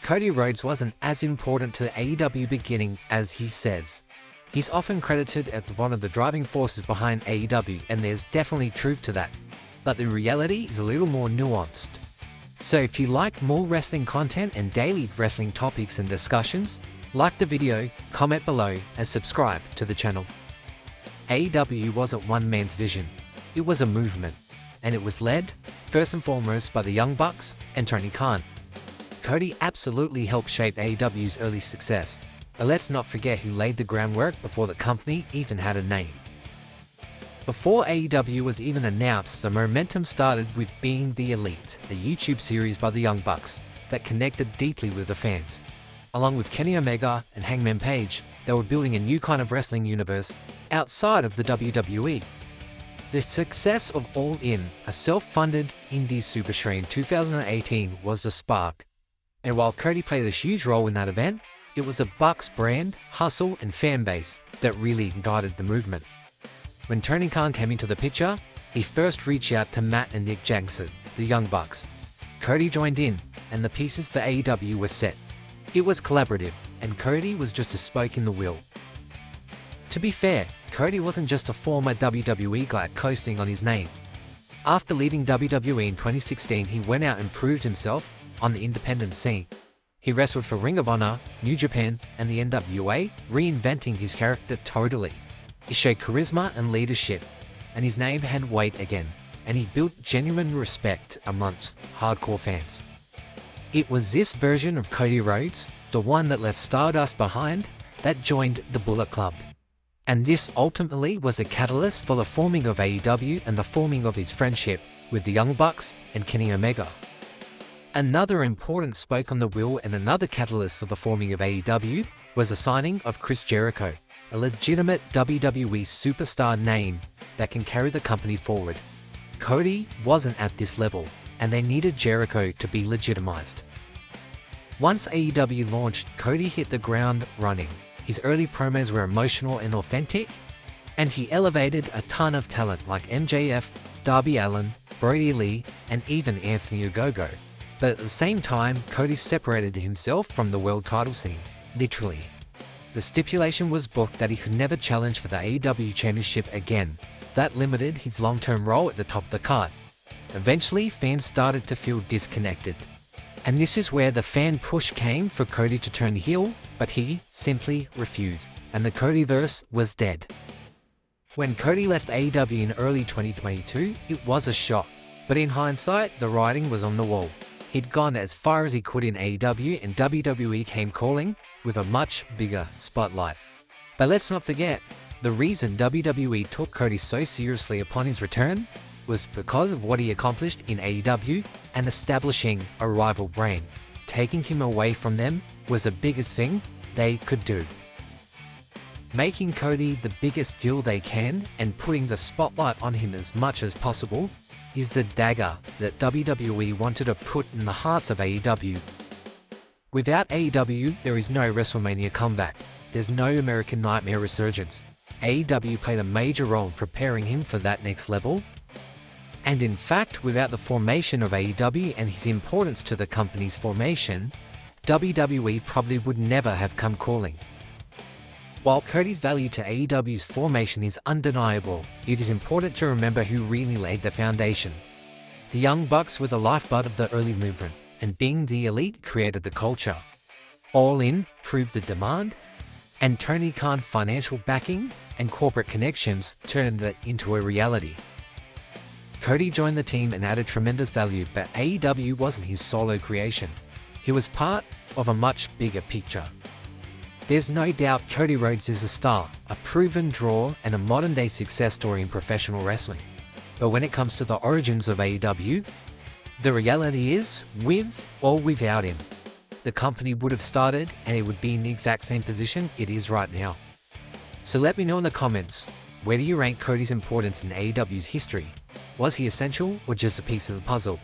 Cody Rhodes wasn't as important to the AEW beginning as he says. He's often credited as one of the driving forces behind AEW, and there's definitely truth to that. But the reality is a little more nuanced. So if you like more wrestling content and daily wrestling topics and discussions, like the video, comment below, and subscribe to the channel. AEW wasn't one man's vision. It was a movement, and it was led, first and foremost, by the Young Bucks and Tony Khan. Cody absolutely helped shape AEW's early success, but let's not forget who laid the groundwork before the company even had a name. Before AEW was even announced, the momentum started with Being the Elite, the YouTube series by the Young Bucks that connected deeply with the fans. Along with Kenny Omega and Hangman Page, they were building a new kind of wrestling universe outside of the WWE. The success of All In, a self-funded indie super show in 2018, was the spark. And while Cody played a huge role in that event, it was the Bucks brand, hustle, and fan base that really ignited the movement. When Tony Khan came into the picture, he first reached out to Matt and Nick Jackson, the Young Bucks. Cody joined in, and the pieces for AEW were set. It was collaborative, and Cody was just a spoke in the wheel. To be fair, Cody wasn't just a former WWE guy coasting on his name. After leaving WWE in 2016, he went out and proved himself on the independent scene. He wrestled for Ring of Honor, New Japan, and the NWA, reinventing his character totally. He showed charisma and leadership, and his name had weight again, and he built genuine respect amongst hardcore fans. It was this version of Cody Rhodes, the one that left Stardust behind, that joined the Bullet Club. And this ultimately was a catalyst for the forming of AEW and the forming of his friendship with the Young Bucks and Kenny Omega. Another important spoke on the wheel and another catalyst for the forming of AEW was the signing of Chris Jericho, a legitimate WWE superstar name that can carry the company forward. Cody wasn't at this level, and they needed Jericho to be legitimized. Once AEW launched, Cody hit the ground running. His early promos were emotional and authentic, and he elevated a ton of talent like MJF, Darby Allin, Brody Lee, and even Anthony Ogogo. But at the same time, Cody separated himself from the world title scene, literally. The stipulation was booked that he could never challenge for the AEW Championship again. That limited his long-term role at the top of the card. Eventually, fans started to feel disconnected. And this is where the fan push came for Cody to turn heel, but he simply refused, and the Codyverse was dead. When Cody left AEW in early 2022, it was a shock. But in hindsight, the writing was on the wall. He'd gone as far as he could in AEW, and WWE came calling with a much bigger spotlight. But let's not forget, the reason WWE took Cody so seriously upon his return was because of what he accomplished in AEW and establishing a rival brand. Taking him away from them was the biggest thing they could do. Making Cody the biggest deal they can and putting the spotlight on him as much as possible is the dagger that WWE wanted to put in the hearts of AEW. Without AEW, there is no WrestleMania comeback. There's no American Nightmare resurgence. AEW played a major role in preparing him for that next level. And in fact, without the formation of AEW and his importance to the company's formation, WWE probably would never have come calling. While Cody's value to AEW's formation is undeniable, it is important to remember who really laid the foundation. The Young Bucks were the lifeblood of the early movement, and Being the Elite created the culture. All In proved the demand, and Tony Khan's financial backing and corporate connections turned it into a reality. Cody joined the team and added tremendous value, but AEW wasn't his solo creation. He was part of a much bigger picture. There's no doubt Cody Rhodes is a star, a proven draw, and a modern-day success story in professional wrestling. But when it comes to the origins of AEW, the reality is, with or without him, the company would have started and it would be in the exact same position it is right now. So let me know in the comments, where do you rank Cody's importance in AEW's history? Was he essential or just a piece of the puzzle?